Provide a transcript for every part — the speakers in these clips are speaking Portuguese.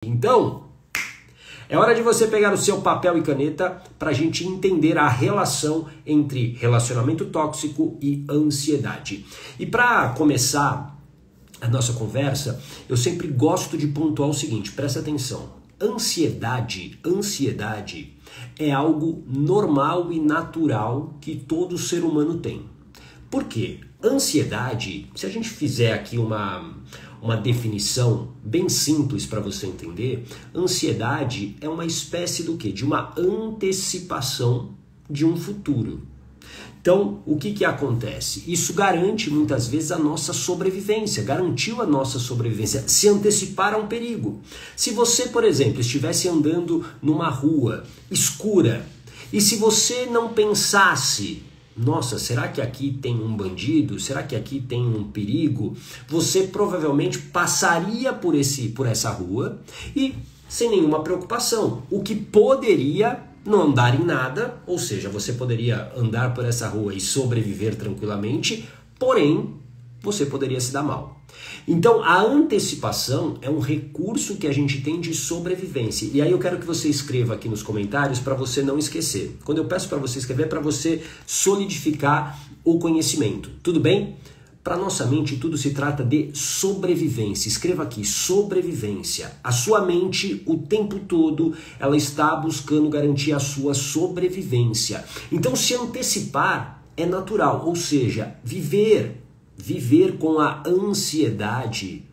Então, é hora de você pegar o seu papel e caneta para a gente entender a relação entre relacionamento tóxico e ansiedade. E para começar a nossa conversa, eu sempre gosto de pontuar o seguinte, presta atenção. Ansiedade é algo normal e natural que todo ser humano tem. Por quê? Ansiedade, se a gente fizer aqui uma definição bem simples para você entender, ansiedade é uma espécie do quê? De uma antecipação de um futuro. Então, o que acontece? Isso garante muitas vezes a nossa sobrevivência, garantiu a nossa sobrevivência, se antecipar a um perigo. Se você, por exemplo, estivesse andando numa rua escura e se você não pensasse, nossa, será que aqui tem um bandido? Será que aqui tem um perigo? Você provavelmente passaria por essa rua e sem nenhuma preocupação, o que poderia não andar em nada, ou seja, você poderia andar por essa rua e sobreviver tranquilamente, porém, você poderia se dar mal. Então, a antecipação é um recurso que a gente tem de sobrevivência. E aí eu quero que você escreva aqui nos comentários para você não esquecer. Quando eu peço para você escrever, é para você solidificar o conhecimento. Tudo bem? Para nossa mente, tudo se trata de sobrevivência. Escreva aqui, sobrevivência. A sua mente, o tempo todo, ela está buscando garantir a sua sobrevivência. Então, se antecipar é natural, ou seja, viver com a ansiedade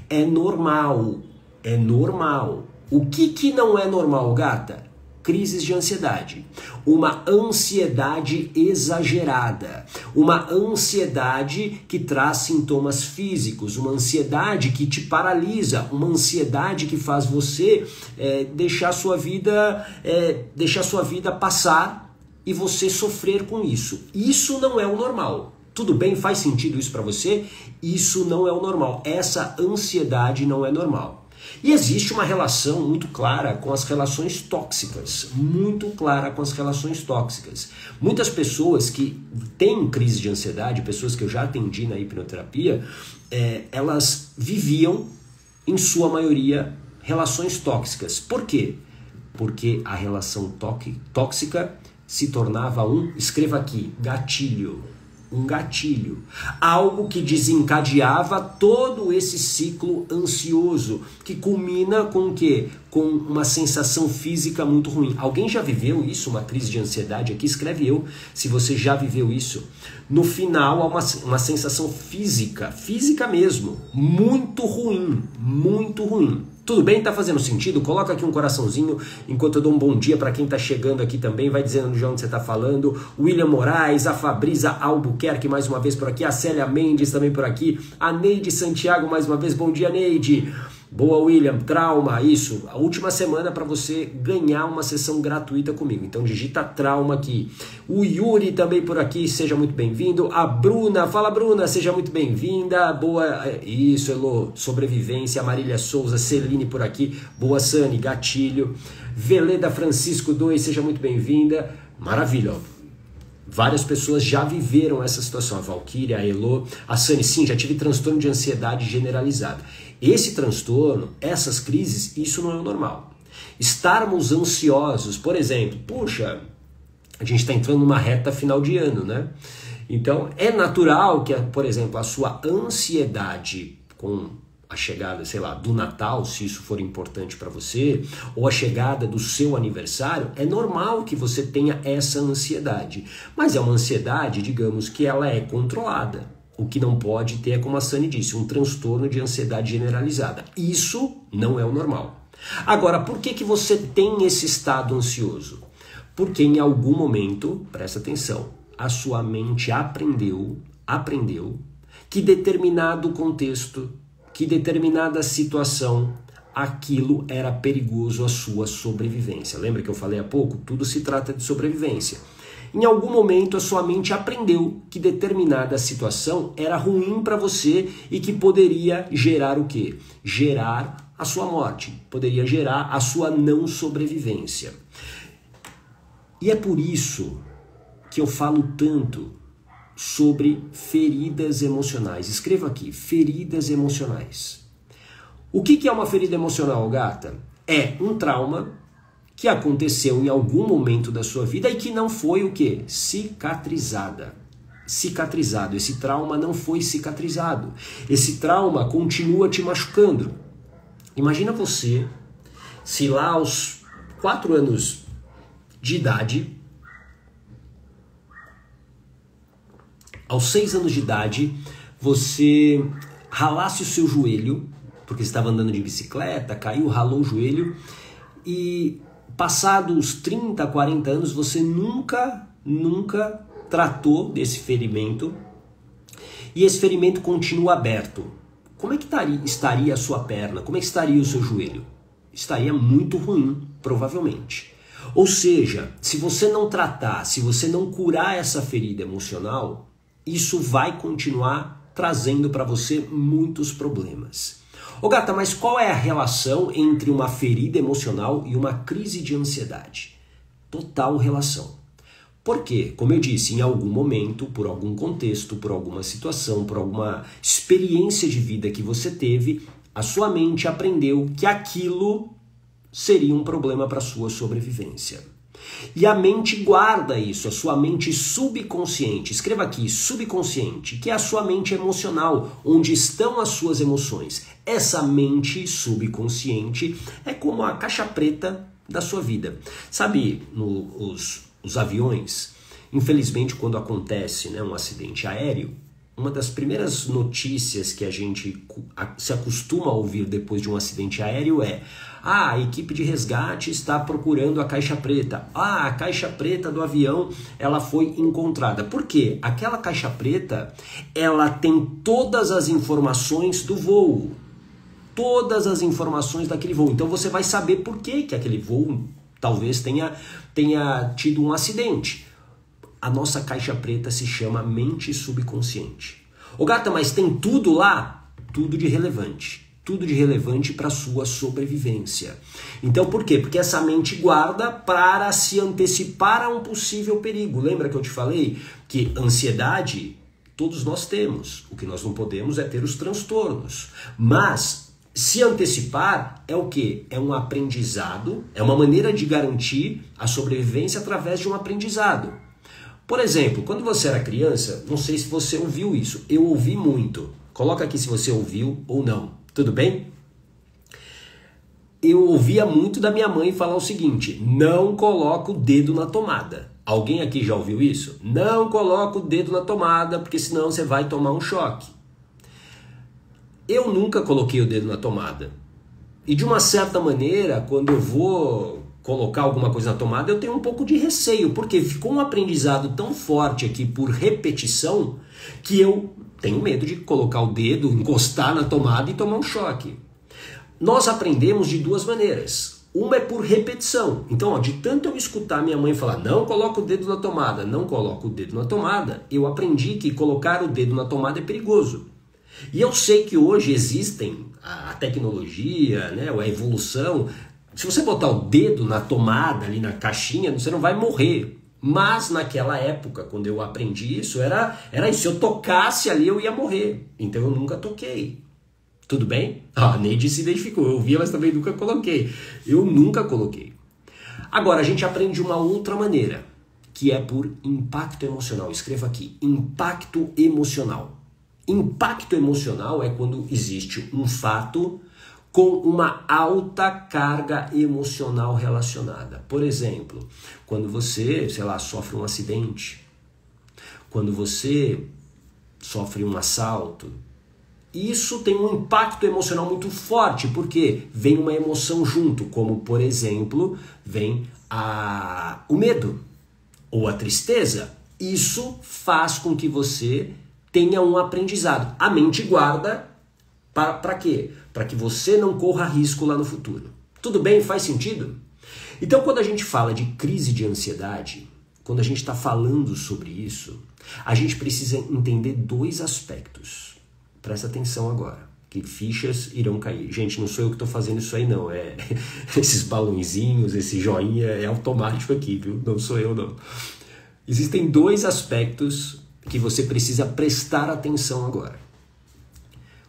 é normal. É normal. O que não é normal, gata? Crises de ansiedade, uma ansiedade exagerada, uma ansiedade que traz sintomas físicos, uma ansiedade que te paralisa, uma ansiedade que faz você deixar sua vida passar e você sofrer com isso. Isso não é o normal. Tudo bem? Faz sentido isso para você? Isso não é o normal. Essa ansiedade não é normal. E existe uma relação muito clara com as relações tóxicas, muito clara com as relações tóxicas. Muitas pessoas que têm crise de ansiedade, pessoas que eu já atendi na hipnoterapia, elas viviam, em sua maioria, relações tóxicas. Por quê? Porque a relação tóxica se tornava escreva aqui, gatilho. Um gatilho, algo que desencadeava todo esse ciclo ansioso, que culmina com o quê? Com uma sensação física muito ruim. Alguém já viveu isso, uma crise de ansiedade? Aqui escreve eu, se você já viveu isso. No final há uma sensação física mesmo, muito ruim, muito ruim. Tudo bem? Tá fazendo sentido? Coloca aqui um coraçãozinho enquanto eu dou um bom dia para quem tá chegando aqui também. Vai dizendo de onde você tá falando. William Moraes, a Fabrisa Albuquerque mais uma vez por aqui. A Célia Mendes também por aqui. A Neide Santiago mais uma vez. Bom dia, Neide. Boa, William. Trauma, isso. A última semana para você ganhar uma sessão gratuita comigo. Então digita trauma aqui. O Yuri também por aqui, seja muito bem-vindo. A Bruna, fala Bruna, seja muito bem-vinda. Boa, isso, Elô, sobrevivência. A Marília Souza, Celine por aqui. Boa, Sani, gatilho. Veleda Francisco 2, seja muito bem-vinda. Maravilha, ó. Várias pessoas já viveram essa situação. A Valquíria, a Elô, a Sani, sim, já tive transtorno de ansiedade generalizado. Esse transtorno, essas crises, isso não é o normal. Estarmos ansiosos, por exemplo, puxa, a gente está entrando numa reta final de ano, né? Então, é natural que, por exemplo, a sua ansiedade com a chegada, sei lá, do Natal, se isso for importante para você, ou a chegada do seu aniversário, é normal que você tenha essa ansiedade. Mas é uma ansiedade, digamos, que ela é controlada. O que não pode ter é, como a Sani disse, um transtorno de ansiedade generalizada. Isso não é o normal. Agora, por que você tem esse estado ansioso? Porque em algum momento, presta atenção, a sua mente aprendeu que determinado contexto, que determinada situação, aquilo era perigoso à sua sobrevivência. Lembra que eu falei há pouco? Tudo se trata de sobrevivência. Em algum momento a sua mente aprendeu que determinada situação era ruim para você e que poderia gerar o quê? Gerar a sua morte, poderia gerar a sua não sobrevivência. E é por isso que eu falo tanto sobre feridas emocionais. Escreva aqui, feridas emocionais. O que é uma ferida emocional, gata? É um trauma que aconteceu em algum momento da sua vida e que não foi o quê? Cicatrizado. Esse trauma não foi cicatrizado. Esse trauma continua te machucando. Imagina você, se lá aos 4 anos de idade, aos 6 anos de idade, você ralasse o seu joelho, porque você estava andando de bicicleta, caiu, ralou o joelho, e passados 30, 40 anos, você nunca tratou desse ferimento, e esse ferimento continua aberto. Como é que estaria a sua perna? Como é que estaria o seu joelho? Estaria muito ruim, provavelmente. Ou seja, se você não tratar, se você não curar essa ferida emocional, isso vai continuar trazendo para você muitos problemas. Ô gata, mas qual é a relação entre uma ferida emocional e uma crise de ansiedade? Total relação. Por quê? Como eu disse, em algum momento, por algum contexto, por alguma situação, por alguma experiência de vida que você teve, a sua mente aprendeu que aquilo seria um problema para a sua sobrevivência. E a mente guarda isso, a sua mente subconsciente. Escreva aqui, subconsciente, que é a sua mente emocional, onde estão as suas emoções. Essa mente subconsciente é como a caixa preta da sua vida. Sabe, os aviões, infelizmente, quando acontece, né, um acidente aéreo, uma das primeiras notícias que a gente se acostuma a ouvir depois de um acidente aéreo é: a equipe de resgate está procurando a caixa preta. A caixa preta do avião, ela foi encontrada. Por quê? Aquela caixa preta, ela tem todas as informações do voo. Todas as informações daquele voo. Então você vai saber por que aquele voo talvez tenha tido um acidente. A nossa caixa preta se chama mente subconsciente. Ô gata, mas tem tudo lá? Tudo de relevante. Tudo de relevante para a sua sobrevivência. Então por quê? Porque essa mente guarda para se antecipar a um possível perigo. Lembra que eu te falei que ansiedade todos nós temos. O que nós não podemos é ter os transtornos. Mas se antecipar é o quê? É um aprendizado, é uma maneira de garantir a sobrevivência através de um aprendizado. Por exemplo, quando você era criança, não sei se você ouviu isso, eu ouvi muito. Coloca aqui se você ouviu ou não, tudo bem? Eu ouvia muito da minha mãe falar o seguinte: não coloca o dedo na tomada. Alguém aqui já ouviu isso? Não coloca o dedo na tomada, porque senão você vai tomar um choque. Eu nunca coloquei o dedo na tomada. E de uma certa maneira, quando eu vou colocar alguma coisa na tomada, eu tenho um pouco de receio, porque ficou um aprendizado tão forte aqui por repetição, que eu tenho medo de colocar o dedo, encostar na tomada e tomar um choque. Nós aprendemos de duas maneiras. Uma é por repetição. Então, de tanto eu escutar minha mãe falar: não coloca o dedo na tomada, não coloca o dedo na tomada, eu aprendi que colocar o dedo na tomada é perigoso. E eu sei que hoje existem a tecnologia, né, a evolução. Se você botar o dedo na tomada, ali na caixinha, você não vai morrer. Mas naquela época, quando eu aprendi isso, era isso. Se eu tocasse ali, eu ia morrer. Então eu nunca toquei. Tudo bem? A Neide se identificou. Eu ouvia, mas também nunca coloquei. Eu nunca coloquei. Agora, a gente aprende de uma outra maneira, que é por impacto emocional. Escreva aqui, impacto emocional. Impacto emocional é quando existe um fato com uma alta carga emocional relacionada. Por exemplo, quando você, sei lá, sofre um acidente, quando você sofre um assalto, isso tem um impacto emocional muito forte, porque vem uma emoção junto, como, por exemplo, vem o medo ou a tristeza. Isso faz com que você tenha um aprendizado. A mente guarda para quê? Para que você não corra risco lá no futuro. Tudo bem? Faz sentido? Então, quando a gente fala de crise de ansiedade, quando a gente está falando sobre isso, a gente precisa entender dois aspectos. Presta atenção agora, que fichas irão cair. Gente, não sou eu que estou fazendo isso aí, não. Esses balãozinhos, esse joinha é automático aqui, viu? Não sou eu, não. Existem dois aspectos que você precisa prestar atenção agora,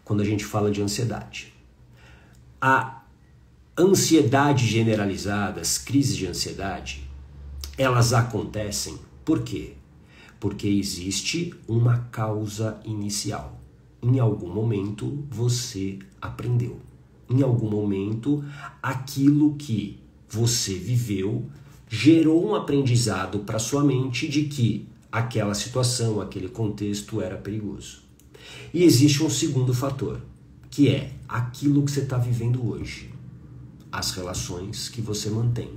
quando a gente fala de ansiedade. A ansiedade generalizada, as crises de ansiedade, elas acontecem por quê? Porque existe uma causa inicial. Em algum momento você aprendeu. Em algum momento aquilo que você viveu gerou um aprendizado para sua mente de que aquela situação, aquele contexto era perigoso. E existe um segundo fator, que é aquilo que você está vivendo hoje. As relações que você mantém.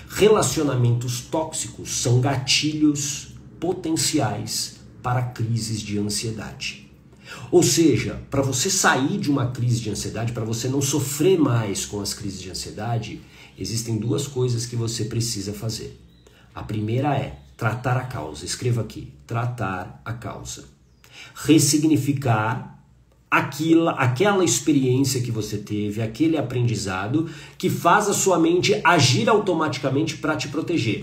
Relacionamentos tóxicos são gatilhos potenciais para crises de ansiedade. Ou seja, para você sair de uma crise de ansiedade, para você não sofrer mais com as crises de ansiedade, existem duas coisas que você precisa fazer. A primeira é tratar a causa. Escreva aqui, tratar a causa. Ressignificar aquela experiência que você teve, aquele aprendizado que faz a sua mente agir automaticamente para te proteger.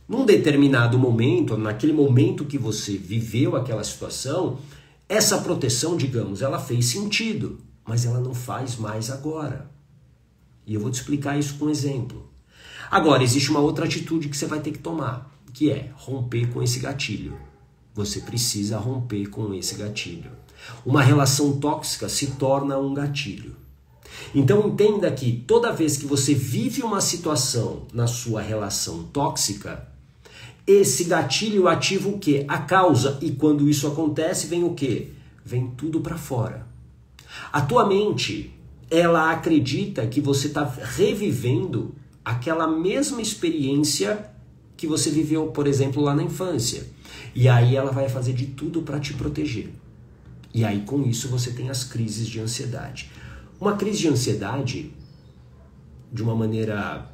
Num determinado momento, naquele momento que você viveu aquela situação, essa proteção, digamos, ela fez sentido, mas ela não faz mais agora. E eu vou te explicar isso com um exemplo. Agora, existe uma outra atitude que você vai ter que tomar, que é romper com esse gatilho. Você precisa romper com esse gatilho. Uma relação tóxica se torna um gatilho. Então entenda que toda vez que você vive uma situação na sua relação tóxica, esse gatilho ativa o quê? A causa. E quando isso acontece, vem o quê? Vem tudo para fora. A tua mente, ela acredita que você está revivendo aquela mesma experiência que você viveu, por exemplo, lá na infância. E aí ela vai fazer de tudo para te proteger. E aí com isso você tem as crises de ansiedade. Uma crise de ansiedade, de uma maneira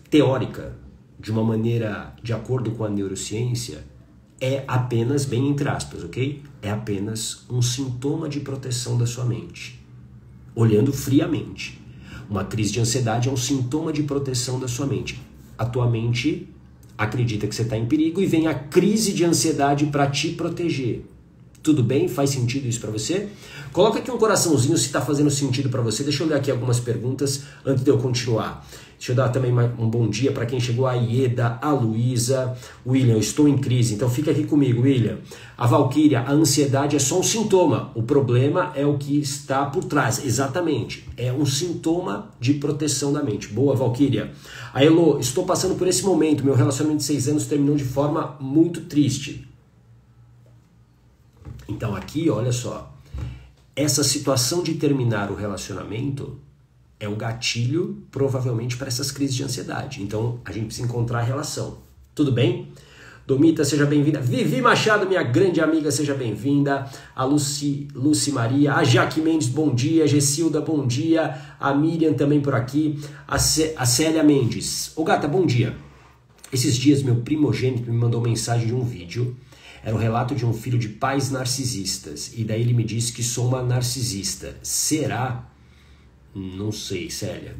teórica, de uma maneira de acordo com a neurociência, é apenas, bem entre aspas, ok? É apenas um sintoma de proteção da sua mente. Olhando friamente. Uma crise de ansiedade é um sintoma de proteção da sua mente. A tua mente acredita que você está em perigo e vem a crise de ansiedade para te proteger. Tudo bem? Faz sentido isso para você? Coloca aqui um coraçãozinho se está fazendo sentido para você. Deixa eu ler aqui algumas perguntas antes de eu continuar. Deixa eu dar também um bom dia para quem chegou, a Ieda, a Luísa, William, eu estou em crise, então fica aqui comigo, William. A Valquíria, a ansiedade é só um sintoma, o problema é o que está por trás, exatamente, é um sintoma de proteção da mente. Boa, Valquíria. A Elô, estou passando por esse momento, meu relacionamento de 6 anos terminou de forma muito triste. Então aqui, olha só, essa situação de terminar o relacionamento é o gatilho, provavelmente, para essas crises de ansiedade. Então, a gente precisa encontrar a relação. Tudo bem? Domita, seja bem-vinda. Vivi Machado, minha grande amiga, seja bem-vinda. A Lucy Maria. A Jaque Mendes, bom dia. A Gessilda, bom dia. A Miriam também por aqui. A Célia Mendes. Ô gata, bom dia. Esses dias, meu primogênito me mandou mensagem de um vídeo. Era o relato de um filho de pais narcisistas. E daí ele me disse que sou uma narcisista. Será? Não sei, Célia.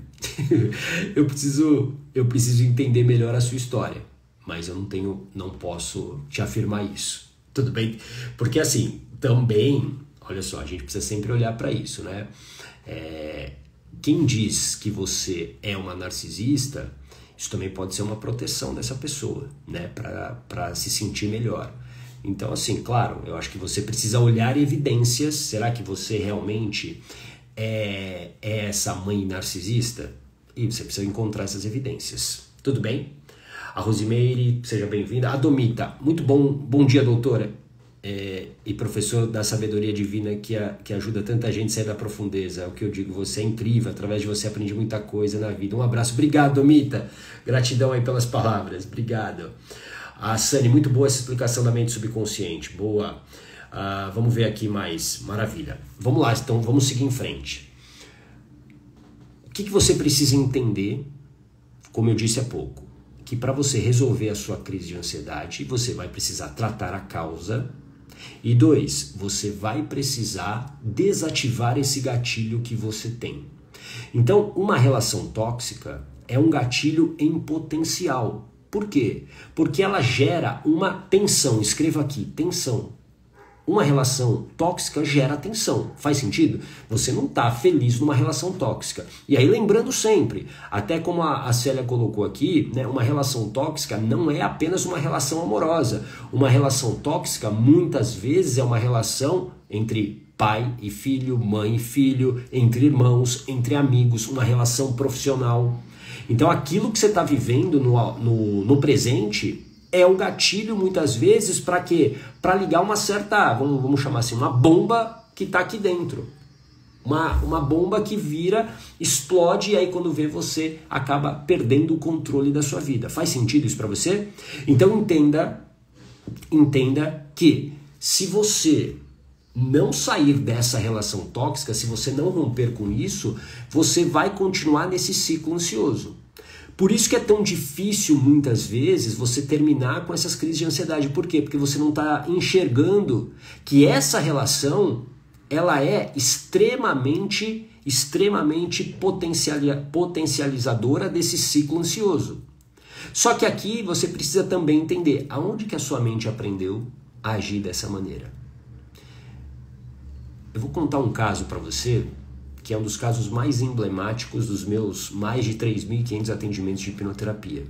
eu preciso entender melhor a sua história, mas eu não posso te afirmar isso. Tudo bem? Porque assim, também, olha só, a gente precisa sempre olhar para isso, né? Quem diz que você é uma narcisista, isso também pode ser uma proteção dessa pessoa, né? Para se sentir melhor. Então, assim, claro, eu acho que você precisa olhar evidências. Será que você realmente é essa mãe narcisista? E você precisa encontrar essas evidências. Tudo bem? A Rosimeire, seja bem-vinda. A Domita, muito bom dia, doutora. E professor da sabedoria divina que ajuda tanta gente a sair da profundeza. É o que eu digo, você é incrível, através de você aprendi muita coisa na vida. Um abraço, obrigado, Domita. Gratidão aí pelas palavras, obrigado. A Sani, muito boa essa explicação da mente subconsciente, boa. Vamos ver aqui mais, maravilha. Vamos lá, então vamos seguir em frente. O que você precisa entender, como eu disse há pouco, que para você resolver a sua crise de ansiedade, você vai precisar tratar a causa. E 2, você vai precisar desativar esse gatilho que você tem. Então, uma relação tóxica é um gatilho em potencial. Por quê? Porque ela gera uma tensão. Escreva aqui, tensão. Uma relação tóxica gera tensão. Faz sentido? Você não está feliz numa relação tóxica. E aí lembrando sempre, até como a Célia colocou aqui, né, uma relação tóxica não é apenas uma relação amorosa. Uma relação tóxica muitas vezes é uma relação entre pai e filho, mãe e filho, entre irmãos, entre amigos, uma relação profissional. Então aquilo que você está vivendo no presente é o gatilho muitas vezes para quê? Para ligar uma certa, vamos chamar assim, uma bomba que está aqui dentro. Uma bomba que vira, explode e aí quando vê você acaba perdendo o controle da sua vida. Faz sentido isso para você? Então entenda que se você não sair dessa relação tóxica, se você não romper com isso, você vai continuar nesse ciclo ansioso. Por isso que é tão difícil, muitas vezes, você terminar com essas crises de ansiedade. Por quê? Porque você não está enxergando que essa relação, ela é extremamente potencializadora desse ciclo ansioso. Só que aqui você precisa também entender aonde que a sua mente aprendeu a agir dessa maneira. Eu vou contar um caso para você, que é um dos casos mais emblemáticos dos meus mais de 3.500 atendimentos de hipnoterapia.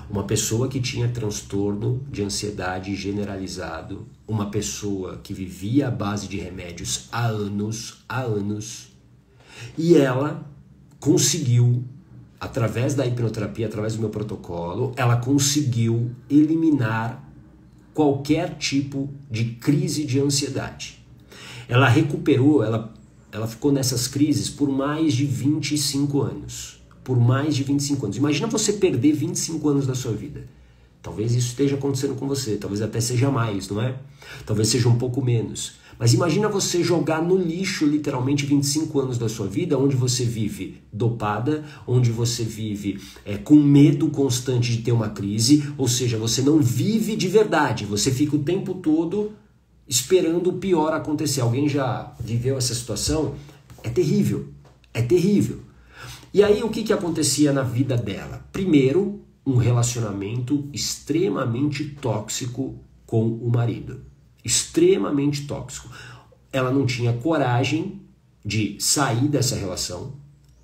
Uma pessoa que tinha transtorno de ansiedade generalizado, uma pessoa que vivia à base de remédios há anos, e ela conseguiu, através da hipnoterapia, através do meu protocolo, ela conseguiu eliminar qualquer tipo de crise de ansiedade. Ela recuperou, ela ficou nessas crises por mais de 25 anos. Por mais de 25 anos. Imagina você perder 25 anos da sua vida. Talvez isso esteja acontecendo com você. Talvez até seja mais, não é? Talvez seja um pouco menos. Mas imagina você jogar no lixo literalmente 25 anos da sua vida, onde você vive dopada, onde você vive com medo constante de ter uma crise, ou seja, você não vive de verdade. Você fica o tempo todo esperando o pior acontecer. Alguém já viveu essa situação? É terrível, é terrível. E aí o que acontecia na vida dela? Primeiro, um relacionamento extremamente tóxico com o marido. Extremamente tóxico. Ela não tinha coragem de sair dessa relação,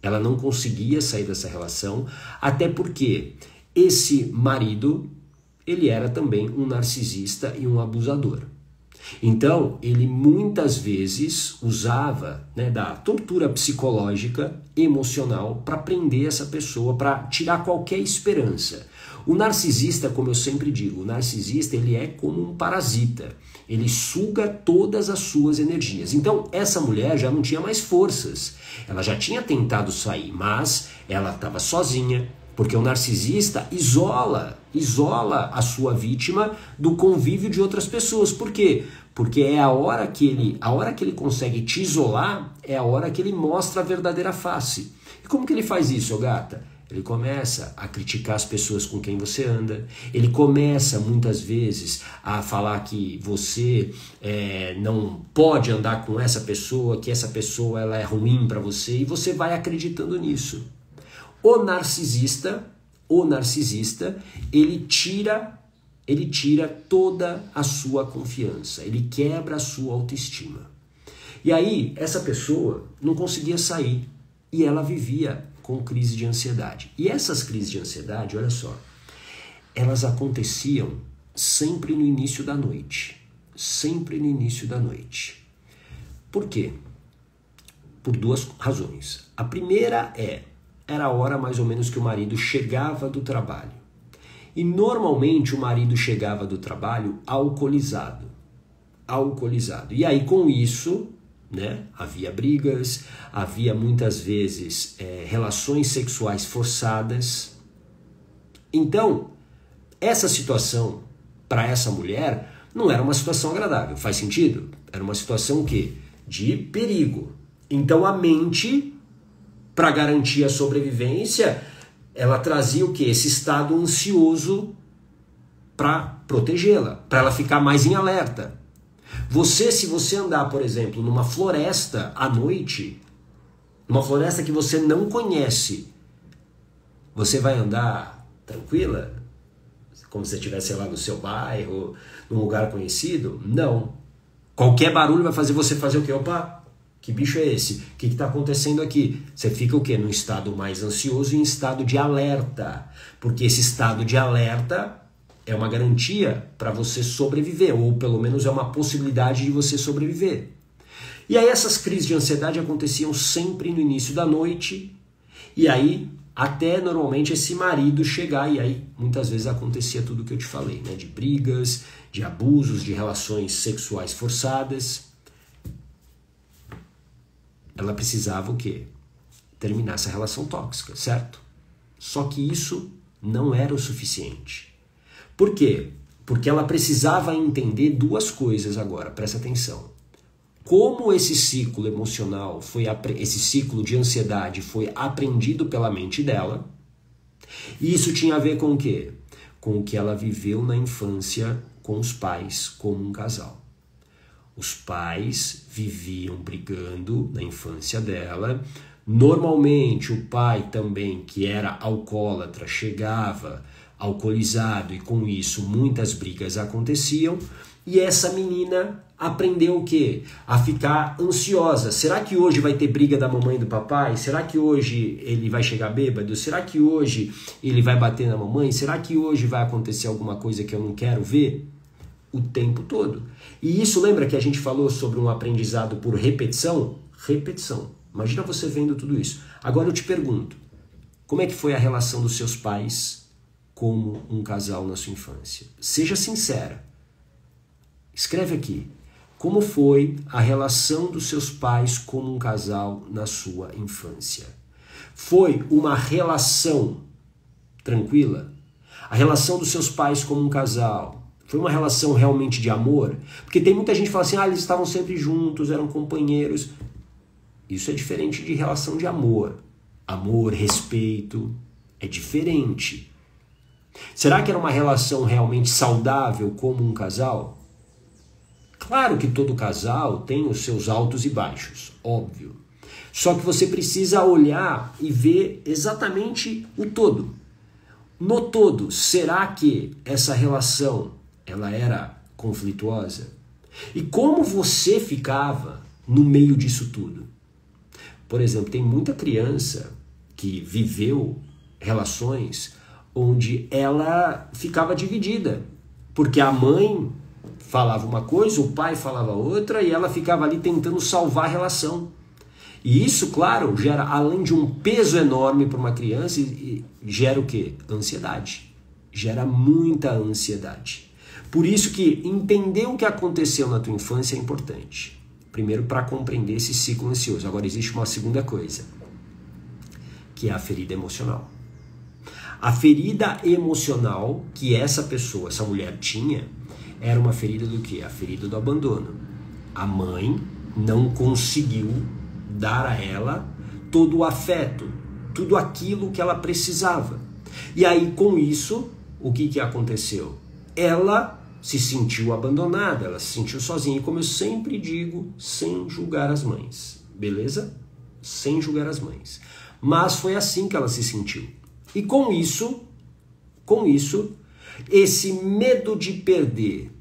ela não conseguia sair dessa relação, até porque esse marido, ele era também um narcisista e um abusador. Então, ele muitas vezes usava, né, da tortura psicológica, emocional, para prender essa pessoa, para tirar qualquer esperança. O narcisista, como eu sempre digo, o narcisista ele é como um parasita. Ele suga todas as suas energias. Então, essa mulher já não tinha mais forças. Ela já tinha tentado sair, mas ela estava sozinha, porque o narcisista isola a sua vítima do convívio de outras pessoas. Por quê? Porque é a hora que ele consegue te isolar, é a hora que ele mostra a verdadeira face. E como que ele faz isso, ô gata? Ele começa a criticar as pessoas com quem você anda. Ele começa, muitas vezes, a falar que você não pode andar com essa pessoa, que essa pessoa ela é ruim para você, e você vai acreditando nisso. O narcisista, ele tira toda a sua confiança, ele quebra a sua autoestima. E aí, essa pessoa não conseguia sair e ela vivia com crise de ansiedade. E essas crises de ansiedade, olha só, elas aconteciam sempre no início da noite. Sempre no início da noite. Por quê? Por duas razões. A primeira era a hora mais ou menos que o marido chegava do trabalho. E normalmente o marido chegava do trabalho alcoolizado. E aí com isso, né, havia brigas, havia muitas vezes relações sexuais forçadas. Então, essa situação para essa mulher não era uma situação agradável. Faz sentido? Era uma situação o quê? De perigo. Então a mente, para garantir a sobrevivência, ela trazia o quê? Esse estado ansioso para protegê-la, para ela ficar mais em alerta. Se você andar, por exemplo, numa floresta à noite, numa floresta que você não conhece, você vai andar tranquila? Como se você estivesse lá no seu bairro, num lugar conhecido? Não. Qualquer barulho vai fazer você fazer o quê? Opa, que bicho é esse? O que está acontecendo aqui? Você fica o quê? Num estado mais ansioso e em estado de alerta. Porque esse estado de alerta é uma garantia para você sobreviver, ou pelo menos é uma possibilidade de você sobreviver. E aí essas crises de ansiedade aconteciam sempre no início da noite, e aí até normalmente esse marido chegar, e aí muitas vezes acontecia tudo o que eu te falei, né? De brigas, de abusos, de relações sexuais forçadas. Ela precisava o quê? Terminar essa relação tóxica, certo? Só que isso não era o suficiente. Por quê? Porque ela precisava entender duas coisas agora, presta atenção. Como esse ciclo emocional, esse ciclo de ansiedade foi aprendido pela mente dela, e isso tinha a ver com o quê? Com o que ela viveu na infância com os pais como um casal. Os pais viviam brigando na infância dela. Normalmente o pai também, que era alcoólatra, chegava alcoolizado e com isso muitas brigas aconteciam. E essa menina aprendeu o quê? A ficar ansiosa. Será que hoje vai ter briga da mamãe e do papai? Será que hoje ele vai chegar bêbado? Será que hoje ele vai bater na mamãe? Será que hoje vai acontecer alguma coisa que eu não quero ver? O tempo todo. E isso, lembra que a gente falou sobre um aprendizado por repetição? Repetição. Imagina você vendo tudo isso. Agora eu te pergunto, como é que foi a relação dos seus pais como um casal na sua infância? Seja sincera. Escreve aqui. Como foi a relação dos seus pais como um casal na sua infância? Foi uma relação tranquila? A relação dos seus pais como um casal foi uma relação realmente de amor? Porque tem muita gente que fala assim, eles estavam sempre juntos, eram companheiros. Isso é diferente de relação de amor. Amor, respeito, é diferente. Será que era uma relação realmente saudável como um casal? Claro que todo casal tem os seus altos e baixos, óbvio. Só que você precisa olhar e ver exatamente o todo. No todo, será que essa relação ela era conflituosa? E como você ficava no meio disso tudo? Por exemplo, tem muita criança que viveu relações onde ela ficava dividida, porque a mãe falava uma coisa, o pai falava outra, e ela ficava ali tentando salvar a relação. E isso, claro, gera, além de um peso enorme para uma criança, gera o quê? Ansiedade. Gera muita ansiedade. Por isso que entender o que aconteceu na tua infância é importante. Primeiro, para compreender esse ciclo ansioso. Agora, existe uma segunda coisa, que é a ferida emocional. A ferida emocional que essa pessoa, essa mulher tinha, era uma ferida do quê? A ferida do abandono. A mãe não conseguiu dar a ela todo o afeto, tudo aquilo que ela precisava. E aí, com isso, o que aconteceu? Ela se sentiu abandonada, ela se sentiu sozinha. E como eu sempre digo, sem julgar as mães, beleza? Sem julgar as mães. Mas foi assim que ela se sentiu. E com isso, esse medo de perder,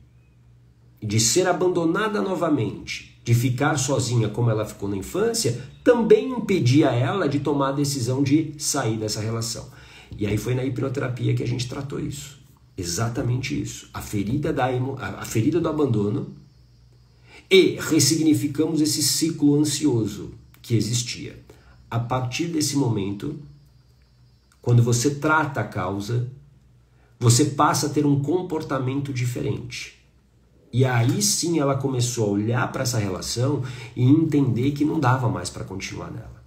de ser abandonada novamente, de ficar sozinha como ela ficou na infância, também impedia ela de tomar a decisão de sair dessa relação. E aí foi na hipnoterapia que a gente tratou isso. Exatamente isso. A ferida do abandono, e ressignificamos esse ciclo ansioso que existia. A partir desse momento, quando você trata a causa, você passa a ter um comportamento diferente. E aí sim ela começou a olhar para essa relação e entender que não dava mais para continuar nela.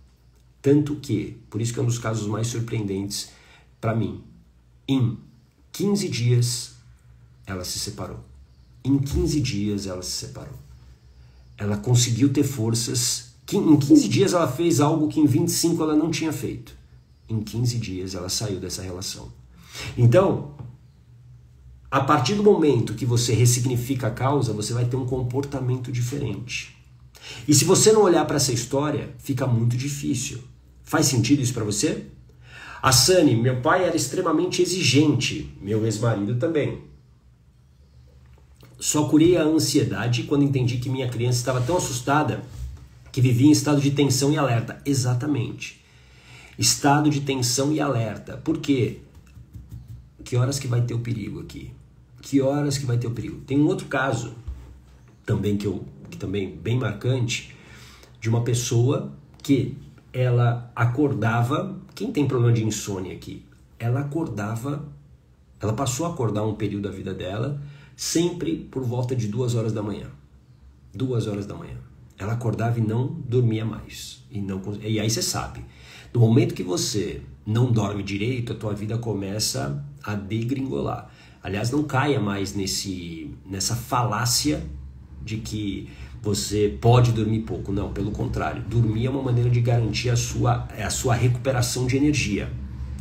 Tanto que, por isso que é um dos casos mais surpreendentes para mim, em 15 dias ela se separou. Em 15 dias ela se separou. Ela conseguiu ter forças. Em 15 dias ela fez algo que em 25 ela não tinha feito. Em 15 dias ela saiu dessa relação. Então, a partir do momento que você ressignifica a causa, você vai ter um comportamento diferente. E se você não olhar para essa história, fica muito difícil. Faz sentido isso para você? A Sani, meu pai era extremamente exigente, meu ex-marido também. Só curei a ansiedade quando entendi que minha criança estava tão assustada que vivia em estado de tensão e alerta. Exatamente. Estado de tensão e alerta. Por quê? Que horas que vai ter o perigo aqui? Que horas que vai ter o perigo? Tem um outro caso também que também bem marcante, de uma pessoa que ela acordava, quem tem problema de insônia aqui? Ela acordava, ela passou a acordar um período da vida dela, sempre por volta de 2 horas da manhã. 2 horas da manhã. Ela acordava e não dormia mais. E aí você sabe, no momento que você não dorme direito, a tua vida começa a degringolar. Aliás, não caia mais nessa falácia de que você pode dormir pouco. Não, pelo contrário. Dormir é uma maneira de garantir a sua recuperação de energia.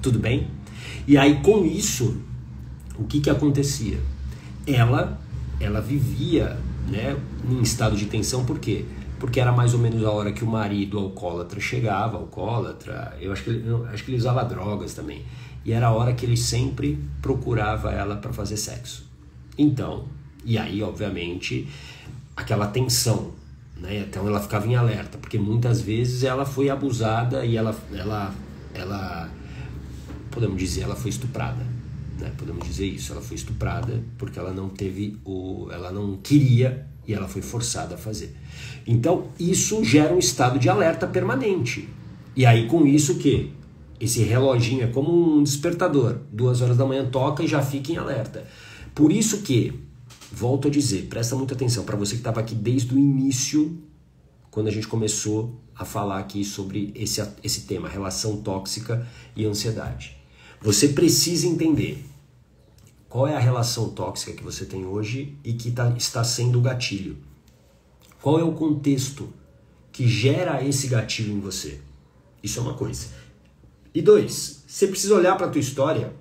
Tudo bem? E aí, com isso, o que acontecia? Ela vivia, né, em estado de tensão. Por quê? Porque era mais ou menos a hora que o marido alcoólatra chegava, eu acho que ele usava drogas também, e era a hora que ele sempre procurava ela para fazer sexo. Então, e aí, obviamente, aquela tensão, né? Então ela ficava em alerta, porque muitas vezes ela foi abusada e ela podemos dizer, ela foi estuprada, né? Podemos dizer isso, ela foi estuprada porque ela não queria e ela foi forçada a fazer. Então isso gera um estado de alerta permanente. E aí com isso que esse reloginho é como um despertador, 2 horas da manhã toca e já fica em alerta. Por isso que, volto a dizer, presta muita atenção, para você que estava aqui desde o início, quando a gente começou a falar aqui sobre esse tema, relação tóxica e ansiedade. Você precisa entender qual é a relação tóxica que você tem hoje e que está sendo o gatilho. Qual é o contexto que gera esse gatilho em você? Isso é uma coisa. E 2, você precisa olhar para a tua história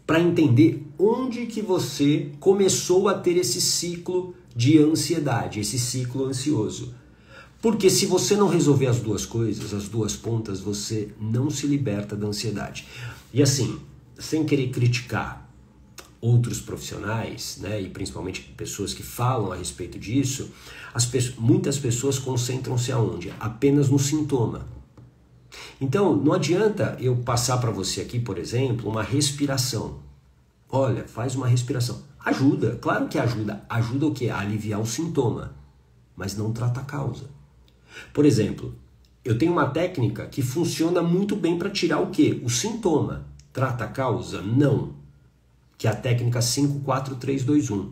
para entender onde que você começou a ter esse ciclo de ansiedade, esse ciclo ansioso. Porque se você não resolver as duas coisas, as duas pontas, você não se liberta da ansiedade. E assim, sem querer criticar outros profissionais, né, e principalmente pessoas que falam a respeito disso, muitas pessoas concentram-se aonde? Apenas no sintoma. Então, não adianta eu passar para você aqui, por exemplo, uma respiração. Olha, faz uma respiração. Ajuda, claro que ajuda. Ajuda o quê? A aliviar o sintoma, mas não trata a causa. Por exemplo, eu tenho uma técnica que funciona muito bem para tirar o quê? O sintoma. Trata a causa? Não. Que é a técnica 5-4-3-2-1.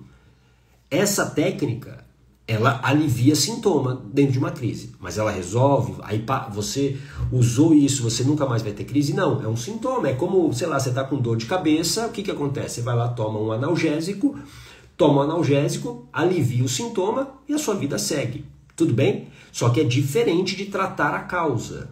Essa técnica, ela alivia sintoma dentro de uma crise, mas ela resolve, aí você usou isso, você nunca mais vai ter crise? Não, é um sintoma, é como, sei lá, você está com dor de cabeça, o que acontece? Você vai lá, toma um analgésico, alivia o sintoma e a sua vida segue, tudo bem? Só que é diferente de tratar a causa.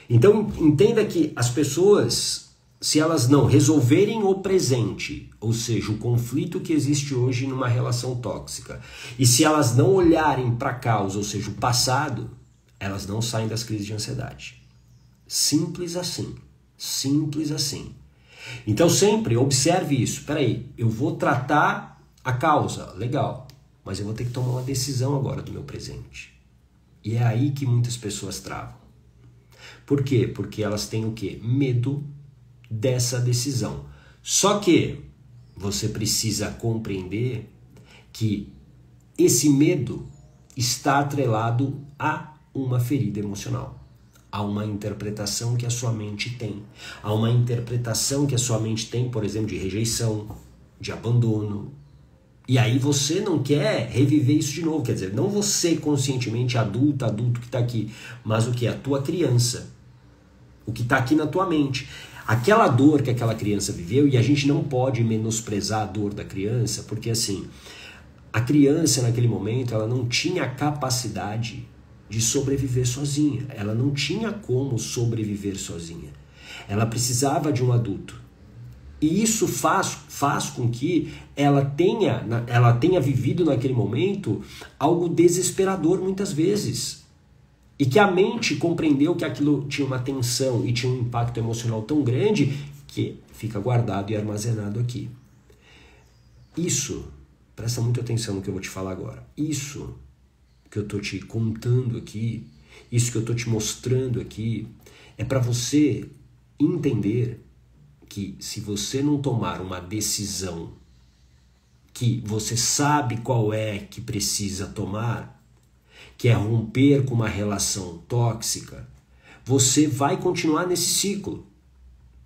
Então entenda que as pessoas, se elas não resolverem o presente, ou seja, o conflito que existe hoje numa relação tóxica, e se elas não olharem para a causa, ou seja, o passado, elas não saem das crises de ansiedade. Simples assim. Simples assim. Então sempre observe isso. Espera aí, eu vou tratar a causa, legal, mas eu vou ter que tomar uma decisão agora do meu presente. E é aí que muitas pessoas travam. Por quê? Porque elas têm o quê? Medo dessa decisão. Só que você precisa compreender que esse medo está atrelado a uma ferida emocional, a uma interpretação que a sua mente tem, a uma interpretação que a sua mente tem, por exemplo, de rejeição, de abandono. E aí você não quer reviver isso de novo, quer dizer, não você conscientemente, adulto que está aqui, mas o que? A tua criança, o que está aqui na tua mente. Aquela dor que aquela criança viveu, e a gente não pode menosprezar a dor da criança, porque assim, a criança naquele momento, ela não tinha a capacidade de sobreviver sozinha, ela não tinha como sobreviver sozinha, ela precisava de um adulto. E isso faz com que ela tenha vivido naquele momento algo desesperador muitas vezes. E que a mente compreendeu que aquilo tinha uma tensão e tinha um impacto emocional tão grande que fica guardado e armazenado aqui. Isso presta muita atenção no que eu vou te falar agora. Isso que eu tô te contando aqui, isso que eu tô te mostrando aqui, é para você entender que se você não tomar uma decisão que você sabe qual é que precisa tomar, que é romper com uma relação tóxica, você vai continuar nesse ciclo.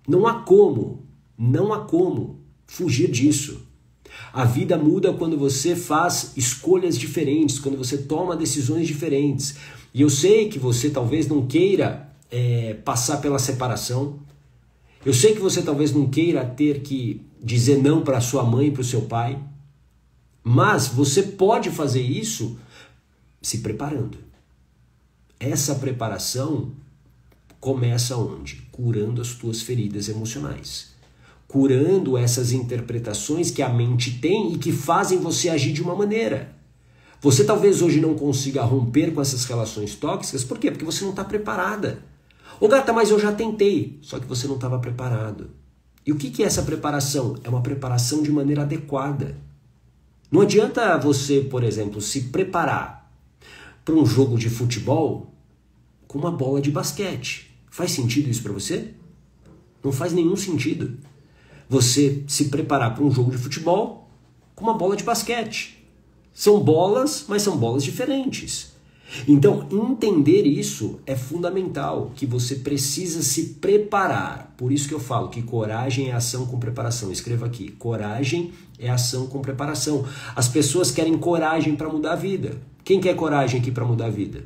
Não há como fugir disso. A vida muda quando você faz escolhas diferentes, quando você toma decisões diferentes. E eu sei que você talvez não queira passar pela separação. Eu sei que você talvez não queira ter que dizer não para sua mãe e para o seu pai. Mas você pode fazer isso se preparando. Essa preparação começa onde? Curando as tuas feridas emocionais. Curando essas interpretações que a mente tem e que fazem você agir de uma maneira. Você talvez hoje não consiga romper com essas relações tóxicas. Por quê? Porque você não está preparada. Ô gata, mas eu já tentei. Só que você não estava preparado. E o que é essa preparação? É uma preparação de maneira adequada. Não adianta você, por exemplo, se preparar para um jogo de futebol com uma bola de basquete. Faz sentido isso para você? Não faz nenhum sentido. Você se preparar para um jogo de futebol com uma bola de basquete. São bolas, mas são bolas diferentes. Então, entender isso é fundamental, que você precisa se preparar. Por isso que eu falo que coragem é ação com preparação. Escreva aqui, coragem é ação com preparação. As pessoas querem coragem para mudar a vida. Quem quer coragem aqui para mudar a vida?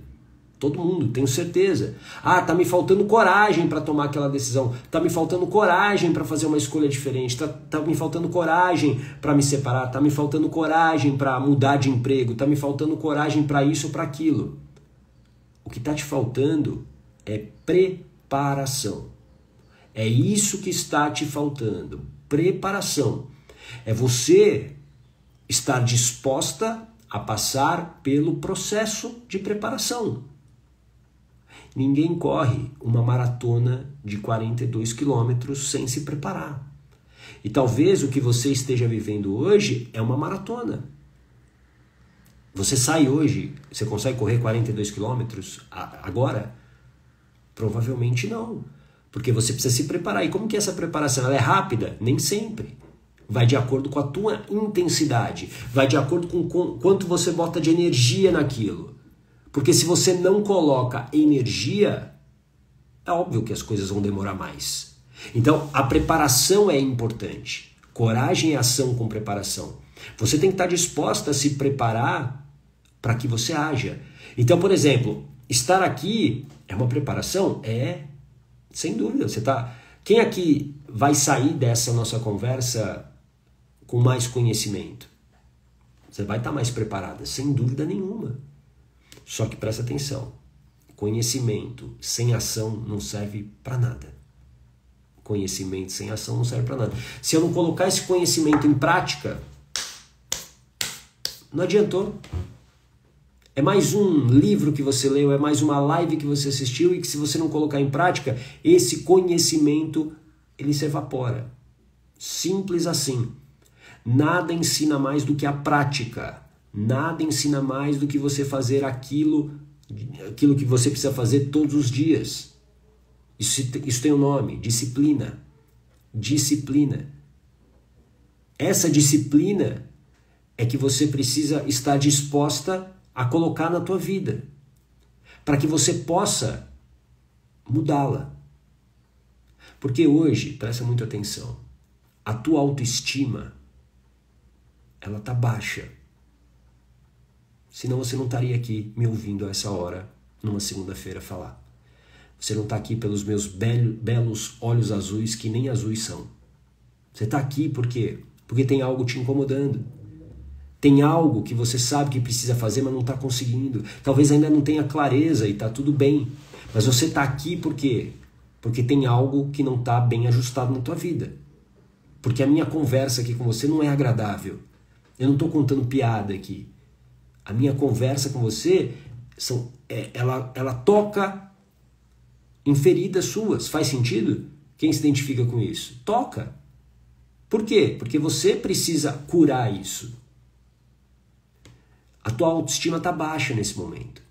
Todo mundo, tenho certeza. Ah, tá me faltando coragem para tomar aquela decisão. Tá me faltando coragem para fazer uma escolha diferente. Tá me faltando coragem para me separar. Tá me faltando coragem para mudar de emprego. Tá me faltando coragem para isso ou para aquilo. O que tá te faltando é preparação. É isso que está te faltando. Preparação. É você estar disposta a passar pelo processo de preparação. Ninguém corre uma maratona de 42 quilômetros sem se preparar. E talvez o que você esteja vivendo hoje é uma maratona. Você sai hoje, você consegue correr 42 quilômetros agora? Provavelmente não. Porque você precisa se preparar. E como que é essa preparação? Ela é rápida? Nem sempre. Vai de acordo com a tua intensidade. Vai de acordo com quanto você bota de energia naquilo. Porque se você não coloca energia, é óbvio que as coisas vão demorar mais. Então, a preparação é importante. Coragem é ação com preparação. Você tem que estar disposta a se preparar para que você haja. Então, por exemplo, estar aqui é uma preparação? É, sem dúvida. Quem aqui vai sair dessa nossa conversa com mais conhecimento? Você vai estar mais preparada, sem dúvida nenhuma. Só que presta atenção, conhecimento sem ação não serve para nada. Conhecimento sem ação não serve para nada. Se eu não colocar esse conhecimento em prática, não adiantou. É mais um livro que você leu, é mais uma live que você assistiu e que se você não colocar em prática, esse conhecimento ele se evapora. Simples assim. Nada ensina mais do que a prática. Nada ensina mais do que você fazer aquilo que você precisa fazer todos os dias. Isso tem um nome, disciplina. Disciplina. Essa disciplina é que você precisa estar disposta a colocar na tua vida, para que você possa mudá-la. Porque hoje, presta muita atenção, a tua autoestima, ela está baixa. Senão você não estaria aqui me ouvindo a essa hora, numa segunda-feira, falar. Você não está aqui pelos meus belos olhos azuis, que nem azuis são. Você está aqui por quê? Porque tem algo te incomodando. Tem algo que você sabe que precisa fazer, mas não está conseguindo. Talvez ainda não tenha clareza e está tudo bem. Mas você está aqui por quê? Porque tem algo que não está bem ajustado na tua vida. Porque a minha conversa aqui com você não é agradável. Eu não estou contando piada aqui. A minha conversa com você, ela toca em feridas suas. Faz sentido? Quem se identifica com isso? Toca. Por quê? Porque você precisa curar isso. A tua autoestima está baixa nesse momento.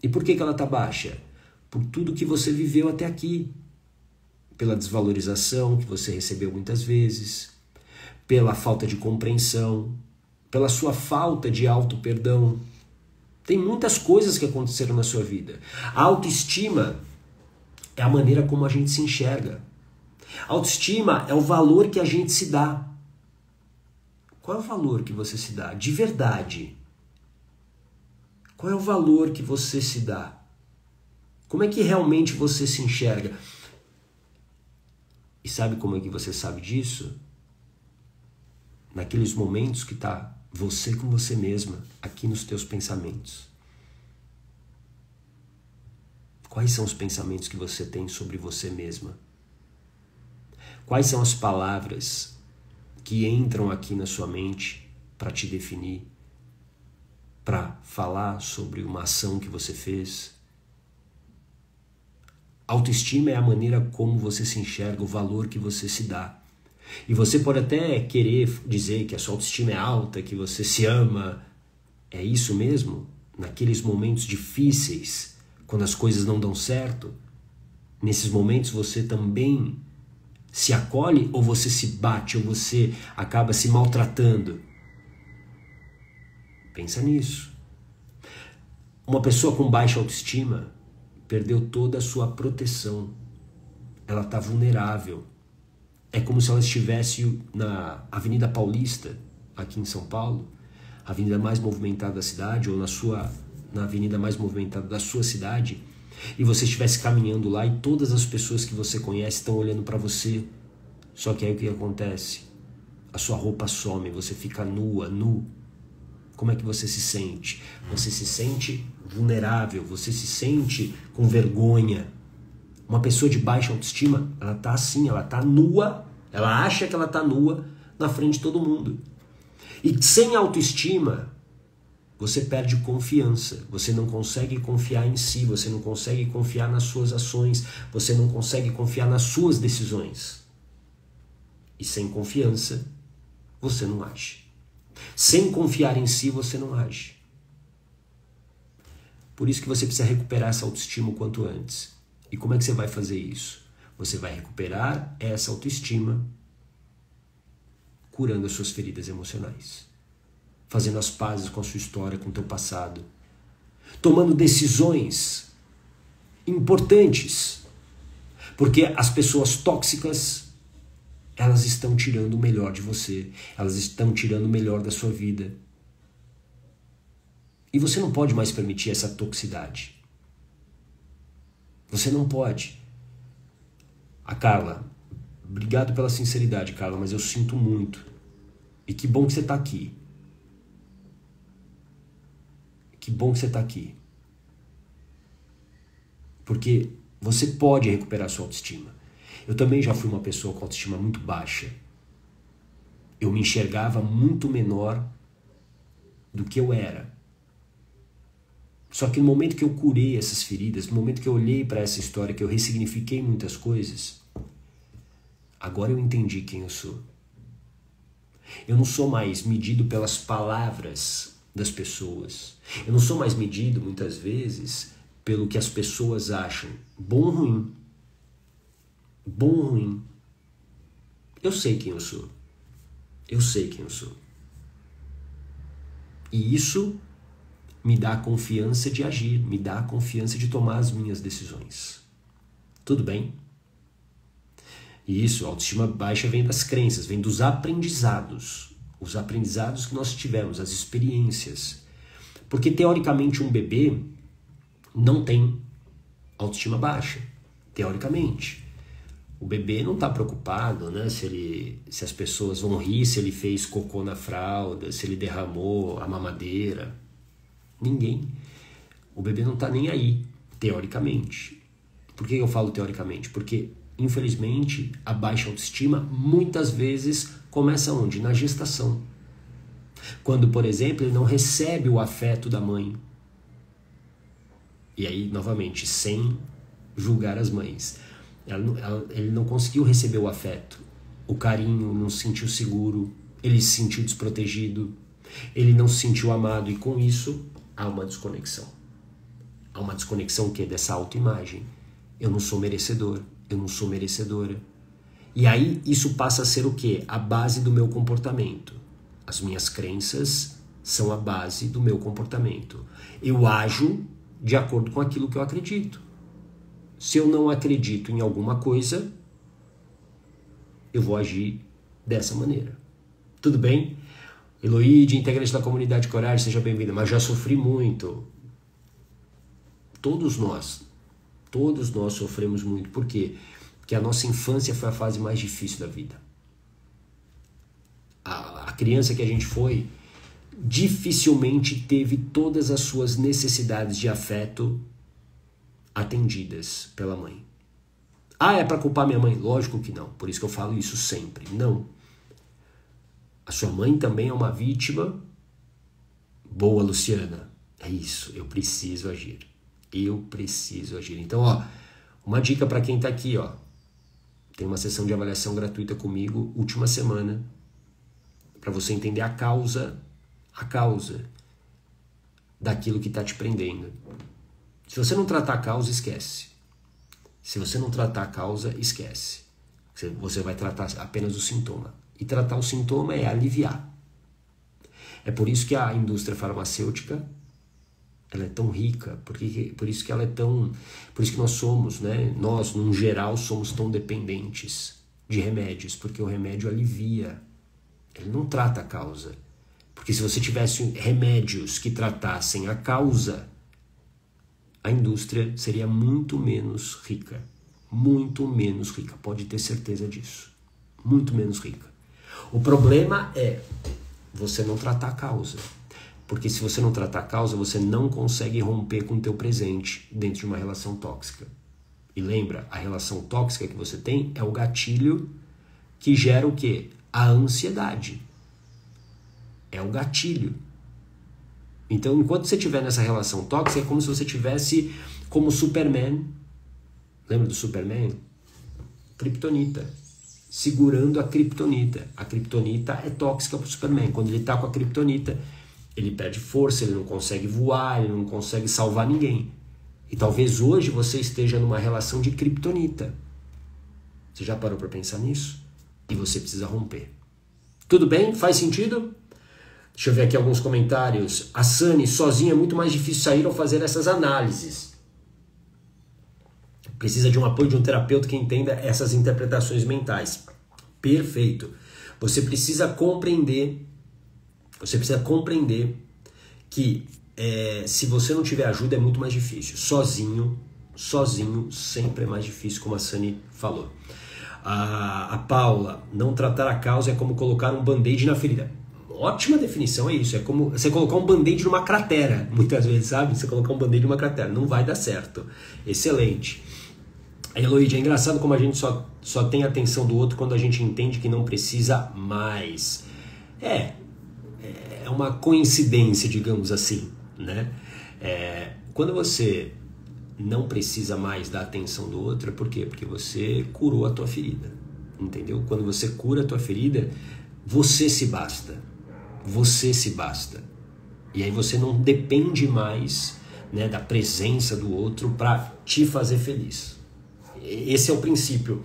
E por que ela está baixa? Por tudo que você viveu até aqui. Pela desvalorização que você recebeu muitas vezes, pela falta de compreensão, pela sua falta de auto-perdão. Tem muitas coisas que aconteceram na sua vida. A autoestima é a maneira como a gente se enxerga. A autoestima é o valor que a gente se dá. Qual é o valor que você se dá? De verdade. Qual é o valor que você se dá? Como é que realmente você se enxerga? E sabe como é que você sabe disso? Naqueles momentos que está você com você mesma, aqui nos teus pensamentos. Quais são os pensamentos que você tem sobre você mesma? Quais são as palavras que entram aqui na sua mente para te definir, para falar sobre uma ação que você fez? Autoestima é a maneira como você se enxerga, o valor que você se dá. E você pode até querer dizer que a sua autoestima é alta, que você se ama. É isso mesmo? Naqueles momentos difíceis, quando as coisas não dão certo, nesses momentos você também se acolhe ou você se bate, ou você acaba se maltratando? Pensa nisso. Uma pessoa com baixa autoestima perdeu toda a sua proteção. Ela está vulnerável. É como se ela estivesse na Avenida Paulista, aqui em São Paulo, a avenida mais movimentada da cidade, ou na avenida mais movimentada da sua cidade, e você estivesse caminhando lá e todas as pessoas que você conhece estão olhando para você. Só que aí o que acontece? A sua roupa some, você fica nua, nu. Como é que você se sente? Você se sente vulnerável, você se sente com vergonha. Uma pessoa de baixa autoestima, ela tá assim, ela tá nua, ela acha que ela tá nua na frente de todo mundo. E sem autoestima, você perde confiança, você não consegue confiar em si, você não consegue confiar nas suas ações, você não consegue confiar nas suas decisões. E sem confiança, você não age. Sem confiar em si, você não age. Por isso que você precisa recuperar essa autoestima o quanto antes. E como é que você vai fazer isso? Você vai recuperar essa autoestima curando as suas feridas emocionais, fazendo as pazes com a sua história, com o teu passado, tomando decisões importantes, porque as pessoas tóxicas, elas estão tirando o melhor de você, elas estão tirando o melhor da sua vida. E você não pode mais permitir essa toxicidade. Você não pode. A Carla, obrigado pela sinceridade, Carla, mas eu sinto muito. E que bom que você está aqui. Que bom que você está aqui. Porque você pode recuperar sua autoestima. Eu também já fui uma pessoa com autoestima muito baixa. Eu me enxergava muito menor do que eu era. Só que no momento que eu curei essas feridas, no momento que eu olhei para essa história, que eu ressignifiquei muitas coisas, agora eu entendi quem eu sou. Eu não sou mais medido pelas palavras das pessoas. Eu não sou mais medido, muitas vezes, pelo que as pessoas acham. Bom ou ruim. Bom ou ruim. Eu sei quem eu sou. Eu sei quem eu sou. E isso me dá a confiança de agir, me dá a confiança de tomar as minhas decisões. Tudo bem? E isso, a autoestima baixa vem das crenças, vem dos aprendizados. Os aprendizados que nós tivemos, as experiências. Porque, teoricamente, um bebê não tem autoestima baixa. Teoricamente. O bebê não está preocupado, né, se as pessoas vão rir, se ele fez cocô na fralda, se ele derramou a mamadeira. Ninguém. O bebê não está nem aí, teoricamente. Por que eu falo teoricamente? Porque, infelizmente, a baixa autoestima muitas vezes começa onde? Na gestação. Quando, por exemplo, ele não recebe o afeto da mãe. E aí, novamente, sem julgar as mães. Ele não conseguiu receber o afeto, o carinho, não se sentiu seguro, ele se sentiu desprotegido. Ele não se sentiu amado e com isso há uma desconexão. Há uma desconexão o quê? Dessa autoimagem. Eu não sou merecedor, eu não sou merecedora. E aí isso passa a ser o quê? A base do meu comportamento. As minhas crenças são a base do meu comportamento. Eu ajo de acordo com aquilo que eu acredito. Se eu não acredito em alguma coisa, eu vou agir dessa maneira. Tudo bem? Eloíde, integrante da comunidade Coragem, seja bem-vinda. Mas já sofri muito. Todos nós sofremos muito. Por quê? Porque a nossa infância foi a fase mais difícil da vida. A criança que a gente foi dificilmente teve todas as suas necessidades de afeto atendidas pela mãe. Ah, é para culpar minha mãe? Lógico que não. Por isso que eu falo isso sempre. Não. A sua mãe também é uma vítima. Boa, Luciana. É isso. Eu preciso agir. Eu preciso agir. Então, ó, uma dica para quem tá aqui, ó. Tem uma sessão de avaliação gratuita comigo, última semana, para você entender a causa daquilo que tá te prendendo. Se você não tratar a causa, esquece. Se você não tratar a causa, esquece. Você vai tratar apenas o sintoma. E tratar o sintoma é aliviar. É por isso que a indústria farmacêutica ela é tão rica, por isso que ela é tão, por isso que nós somos, né? Nós, num geral, somos tão dependentes de remédios, porque o remédio alivia, ele não trata a causa. Porque se você tivesse remédios que tratassem a causa, a indústria seria muito menos rica, pode ter certeza disso, muito menos rica. O problema é você não tratar a causa. Porque se você não tratar a causa, você não consegue romper com o teu presente dentro de uma relação tóxica. E lembra, a relação tóxica que você tem é o gatilho que gera o quê? A ansiedade. É o gatilho. Então, enquanto você estiver nessa relação tóxica, é como se você tivesse como Superman. Lembra do Superman? Kryptonita. Segurando a Kryptonita. A Kryptonita é tóxica para o Superman. Quando ele está com a Kryptonita, ele perde força, ele não consegue voar, ele não consegue salvar ninguém. E talvez hoje você esteja numa relação de kryptonita. Você já parou para pensar nisso? E você precisa romper. Tudo bem? Faz sentido? Deixa eu ver aqui alguns comentários. A Sani, sozinha é muito mais difícil sair ao fazer essas análises. Precisa de um apoio de um terapeuta que entenda essas interpretações mentais. Perfeito. Você precisa compreender que se você não tiver ajuda é muito mais difícil. Sozinho sempre é mais difícil, como a Sani falou. A Paula, não tratar a causa é como colocar um band-aid na ferida. Ótima definição, é isso. É como você colocar um band-aid numa cratera, muitas vezes, sabe? Você colocar um band-aid numa cratera, não vai dar certo. Excelente. Eloíde, é engraçado como a gente só tem atenção do outro quando a gente entende que não precisa mais. É uma coincidência, digamos assim, né? Quando você não precisa mais da atenção do outro, é por quê? Porque você curou a tua ferida, entendeu? Quando você cura a tua ferida, você se basta. E aí você não depende mais, né, da presença do outro para te fazer feliz. Esse é o princípio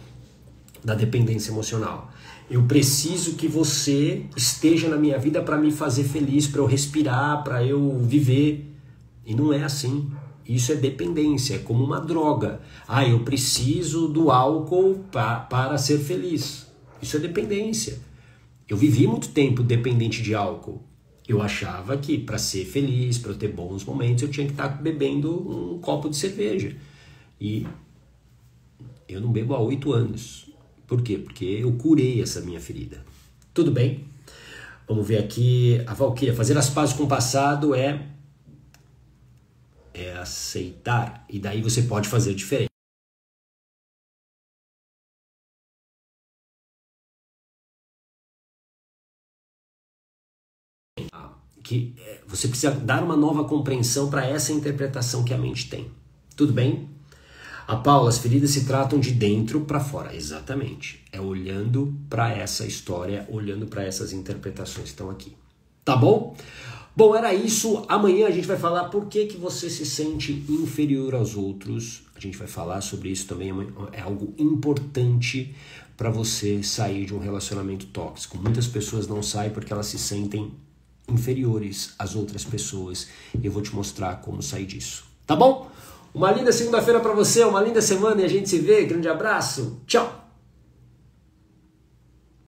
da dependência emocional. Eu preciso que você esteja na minha vida para me fazer feliz, para eu respirar, para eu viver. E não é assim. Isso é dependência, é como uma droga. Eu preciso do álcool para ser feliz. Isso é dependência. Eu vivi muito tempo dependente de álcool. Eu achava que para ser feliz, para eu ter bons momentos, eu tinha que estar bebendo um copo de cerveja. E eu não bebo há 8 anos. Por quê? Porque eu curei essa minha ferida. Tudo bem? Vamos ver aqui. A Valquíria, fazer as pazes com o passado é aceitar. E daí você pode fazer diferente. Você precisa dar uma nova compreensão para essa interpretação que a mente tem. Tudo bem? A Paula, as feridas se tratam de dentro para fora. Exatamente. É olhando para essa história, olhando para essas interpretações que estão aqui. Tá bom? Bom, era isso. Amanhã a gente vai falar por que você se sente inferior aos outros. A gente vai falar sobre isso também. É algo importante para você sair de um relacionamento tóxico. Muitas pessoas não saem porque elas se sentem inferiores às outras pessoas. E eu vou te mostrar como sair disso. Tá bom? Uma linda segunda-feira para você, uma linda semana e a gente se vê. Grande abraço. Tchau!